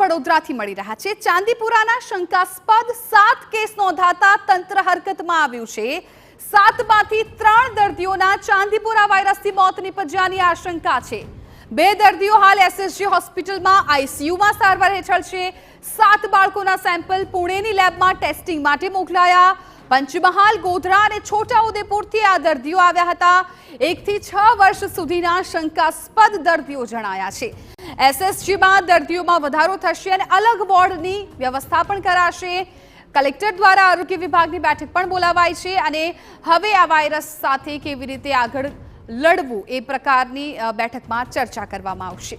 વડોદરાથી મળી રહ્યા છે। ચાંદીપુરાના શંકાસ્પદ 7 કેસ નોંધાતા તંત્ર હરકતમાં આવ્યું છે। 7માંથી 3 દર્દીઓના ચાંદીપુરા વાયરસથી મોત નિપજ્યાની આશંકા છે। 2 દર્દીઓ હાલ એસએસજી હોસ્પિટલમાં આઈસીયુમાં સારવાર હેઠળ છે। 7 બાળકોના સેમ્પલ પુણેની લેબમાં ટેસ્ટિંગ માટે મોકલાયા। પંચમહાલ, ગોધરા અને છોટાઉદેપુરથી આ દર્દીઓ આવ્યા હતા। 1 થી 6 વર્ષ સુધીના શંકાસ્પદ દર્દીઓ જણાયા છે। એસએસજીમાં દર્દીઓમાં વધારો થશે અને અલગ વોર્ડની વ્યવસ્થા પણ કરાશે। કલેક્ટર દ્વારા આરોગ્ય વિભાગની બેઠક પણ બોલાવાઈ છે અને હવે આ વાયરસ સાથે કેવી રીતે આગળ લડવું એ પ્રકારની બેઠકમાં ચર્ચા કરવામાં આવશે।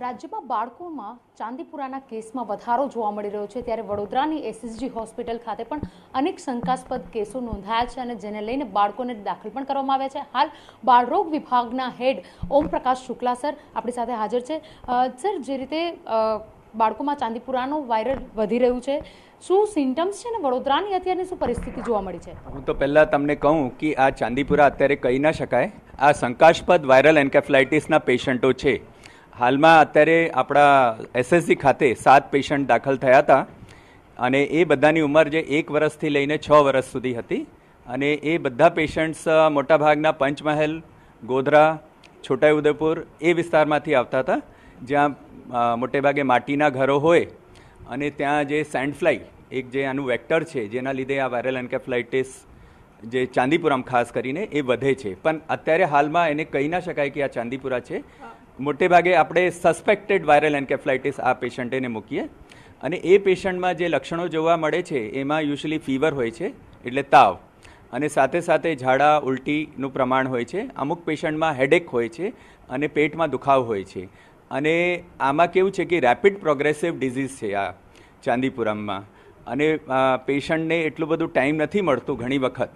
રાજ્યમાં બાળકોમાં ચાંદીપુરાના કેસમાં વધારો જોવા મળી રહ્યો છે, ત્યારે વડોદરાની એસએસજી હોસ્પિટલ ખાતે પણ અનેક શંકાસ્પદ કેસો નોંધાયા છે અને જેને લઈને બાળકોને દાખલ પણ કરવામાં આવ્યા છે। હાલ બાળરોગ વિભાગના હેડ ઓમ પ્રકાશ શુક્લા સર આપણી સાથે હાજર છે। સર, જે રીતે બાળકોમાં ચાંદીપુરાનો વાયરલ વધી રહ્યું છે, શું સિમ્ટમ્સ છે ને વડોદરાની અત્યારની શું પરિસ્થિતિ જોવા મળી છે? હું તો પહેલાં તમને કહું કે આ ચાંદીપુરા અત્યારે કહી ન શકાય। આ શંકાસ્પદ વાયરલ એન્કેફલાઇટિસના પેશન્ટો છે। હાલમાં અત્યારે આપણા એસએસજી ખાતે 7 પેશન્ટ દાખલ થયા હતા અને એ બધાની ઉંમર જે 1 વર્ષથી લઈને 6 વર્ષ સુધી હતી અને એ બધા પેશન્ટ્સ મોટાભાગના પંચમહાલ, ગોધરા, છોટાઉદેપુર એ વિસ્તારમાંથી આવતા હતા, જ્યાં મોટેભાગે માટીના ઘરો હોય અને ત્યાં જે સેન્ડફ્લાય એક જે આનું વેક્ટર છે જેના લીધે આ વાયરલ એન્કેફલાઇટિસ જે ચાંદીપુરામાં ખાસ કરીને એ વધે છે। પણ અત્યારે હાલમાં એને કહી ના શકાય કે આ ચાંદીપુરા છે। મોટે ભાગે આપણે સસ્પેક્ટેડ વાયરલ એન્કેફલાઇટિસ આ પેશન્ટને મૂકીએ અને એ પેશન્ટમાં જે લક્ષણો જોવા મળે છે એમાં યુઝ્યુઅલી ફીવર હોય છે, એટલે તાવ, અને સાથે સાથે ઝાડા ઉલટીનું પ્રમાણ હોય છે। અમુક પેશન્ટમાં હેડેક હોય છે અને પેટમાં દુખાવ હોય છે। અને આમાં કેવું છે કે રેપિડ પ્રોગ્રેસિવ ડિઝીઝ છે આ ચાંદીપુરમમાં અને પેશન્ટને એટલું બધું ટાઈમ નથી મળતું ઘણી વખત,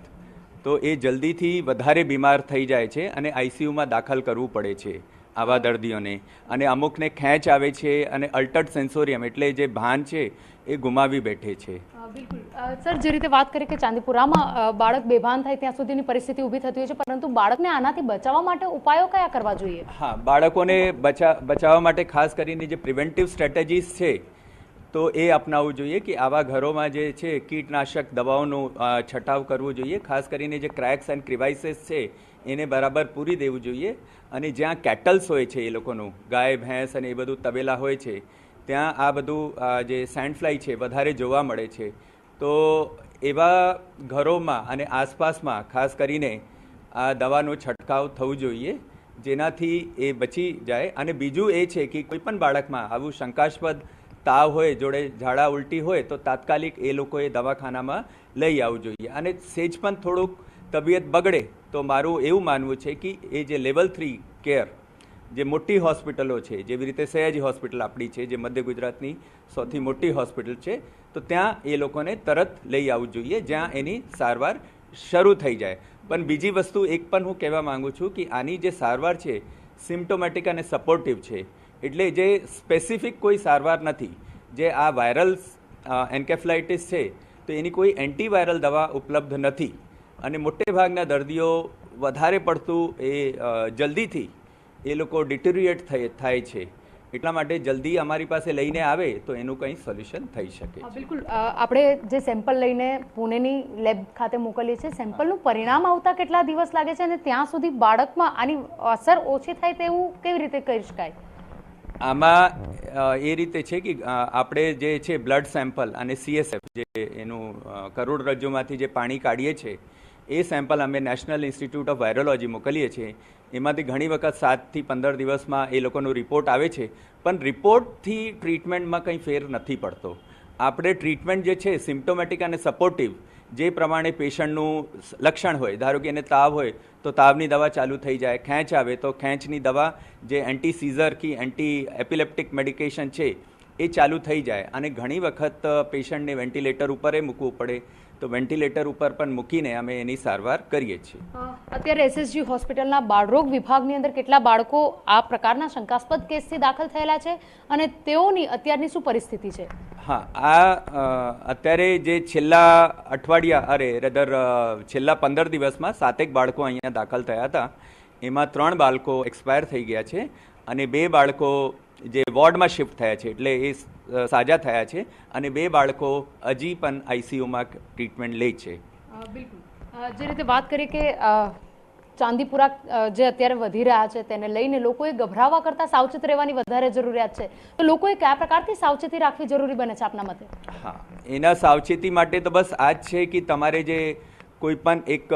તો એ જલ્દીથી વધારે બીમાર થઈ જાય છે અને આઈસીયુમાં દાખલ કરવું પડે છે આવા દર્દીઓને। અને અમુકને ખેંચ આવે છે અને અલ્ટર્ડ સેન્સોરિયમ એટલે જે ભાન છે એ ગુમાવી બેઠે છે। બિલકુલ સર, જે રીતે વાત કરી કે ચાંદીપુરામાં બાળક બેભાન થાય ત્યાં સુધીની પરિસ્થિતિ ઊભી થતી હોય છે, પરંતુ બાળકને આનાથી બચાવવા માટે ઉપાયો કયા કરવા જોઈએ? હા, બાળકોને બચાવવા માટે ખાસ કરીને જે પ્રિવેન્ટિવ સ્ટ્રેટેજીસ છે તો એ અપનાવવું જોઈએ કે આવા ઘરોમાં જે છે કીટનાશક દવાઓનું છંટાવ કરવું જોઈએ। ખાસ કરીને જે ક્રેક્સ એન્ડ ક્રિવાઇસીસ છે એને બરાબર પૂરી દેવું જોઈએ અને જ્યાં કેટલ્સ હોય છે એ લોકોનું ગાય, ભેંસ અને એ બધું તબેલા હોય છે ત્યાં આ બધું જે સેન્ડફ્લાય છે વધારે જોવા મળે છે, તો એવા ઘરોમાં અને આસપાસમાં ખાસ કરીને આ દવાનો છંટકાવ થવું જોઈએ જેનાથી એ બચી જાય। અને બીજું એ છે કે કોઈપણ બાળકમાં આવું શંકાસ્પદ તાવ હોય, જોડે ઝાડા ઉલટી હોય તો તાત્કાલિક એ લોકોએ દવાખાનામાં લઈ આવવું જોઈએ। અને સેજ પણ થોડુંક તબિયત બગડે તો મારું એવું માનવું છે કે એ જે લેવલ 3 કેર જે મોટી હોસ્પિટલો છે, જેવી રીતે સયાજી હોસ્પિટલ આપણી છે જે મધ્ય ગુજરાતની સૌથી મોટી હોસ્પિટલ છે, તો ત્યાં એ લોકોને તરત લઈ આવવું જોઈએ જ્યાં એની સારવાર શરૂ થઈ જાય। પણ બીજી વસ્તુ એક પણ હું કહેવા માગું છું કે આની જે સારવાર છે સિમ્પ્ટોમેટિક અને સપોર્ટિવ છે, એટલે જે સ્પેસિફિક કોઈ સારવાર નથી। જે આ વાયરલ એન્કેફલાઇટિસ છે તો એની કોઈ એન્ટીવાયરલ દવા ઉપલબ્ધ નથી અને મોટે ભાગના દર્દીઓ વધારે પડતું એ જલ્દીથી એ લોકો ડિટેરિએટ થાય છે, એટલા માટે જલ્દી અમારી પાસે લઈને આવે તો એનું કંઈ સોલ્યુશન થઈ શકે। બિલકુલ, આપણે જે સેમ્પલ લઈને પુણેની લેબ ખાતે મોકલીએ છીએ, સેમ્પલનું પરિણામ આવતા કેટલા દિવસ લાગે છે અને ત્યાં સુધી બાળકમાં આની અસર ઓછી થાય તેવું કેવી રીતે કરી શકાય? આમાં એ રીતે છે કે આપણે જે છે બ્લડ સેમ્પલ અને CSF જે એનું કરોડરજ્જુમાંથી જે પાણી કાઢીએ છીએ એ સેમ્પલ અમે નેશનલ ઇન્સ્ટિટ્યૂટ ઓફ વાયરોલોજી મોકલીએ છીએ। એમાંથી ઘણી વખત 7 થી 15 દિવસમાં એ લોકોનો રિપોર્ટ આવે છે, પણ રિપોર્ટથી ટ્રીટમેન્ટમાં કંઈ ફેર નથી પડતો। આપણે ટ્રીટમેન્ટ જે છે સિમ્પ્ટોમેટિક અને સપોર્ટિવ જે પ્રમાણે પેશન્ટનું લક્ષણ હોય, ધારો કે એને તાવ હોય તો તાવની દવા ચાલુ થઈ જાય, ખેંચ આવે તો ખેંચની દવા જે એન્ટી સીઝર કે એન્ટી એપિલેપ્ટિક મેડિકેશન છે એ ચાલુ થઈ જાય। અને ઘણી વખત પેશન્ટને વેન્ટિલેટર ઉપર મૂકવું પડે તો વેન્ટિલેટર ઉપર પણ મૂકીને અમે એની સારવાર કરીએ છીએ। અત્યારે એસએસજી હોસ્પિટલના બાળરોગ વિભાગની અંદર કેટલા બાળકો આ પ્રકારના શંકાસ્પદ કેસથી દાખલ થયેલા છે અને તેઓની અત્યારની શું પરિસ્થિતિ છે? હા, આ અત્યારે જે છેલ્લા અઠવાડિયા છેલ્લા 15 દિવસમાં 7 બાળકો અહીંયા દાખલ થયા હતા, એમાં 3 બાળકો એક્સપાયર થઈ ગયા છે અને 2 બાળકો જે વોર્ડમાં શિફ્ટ થયા છે, એટલે એ સાજા થયા છે અને 2 બાળકો હજી પણ આઈસીયુમાં ટ્રીટમેન્ટ લે છે. બિલકુલ જે રીતે વાત કરી કે ચાંદીપુરા જે અત્યારે વધી રહ્યા છે તેને લઈને લોકોએ ગભરાવા કરતાં સાવચેત રહેવાની વધારે જરૂરિયાત છે, તો લોકોએ કયા પ્રકારથી સાવચેતી રાખવી જરૂરી બને છે આપના મતે? હા, એના સાવચેતી માટે તો બસ આ જ છે કે તમારે જે કોઈ પણ એક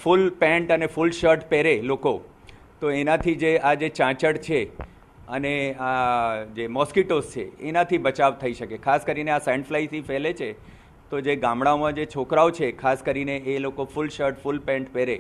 ફૂલ પેન્ટ અને ફૂલ શર્ટ પહેરે લોકો, તો એનાથી જે આ જે ચાંચડ છે અને આ જે મોસ્કિટોઝ છે એનાથી બચાવ થઈ શકે. ખાસ કરીને આ સેન્ડ ફ્લાયથી ફેલે છે, તો જે ગામડાઓમાં જે છોકરાઓ છે ખાસ કરીને એ લોકો ફૂલ શર્ટ ફૂલ પેન્ટ પહેરે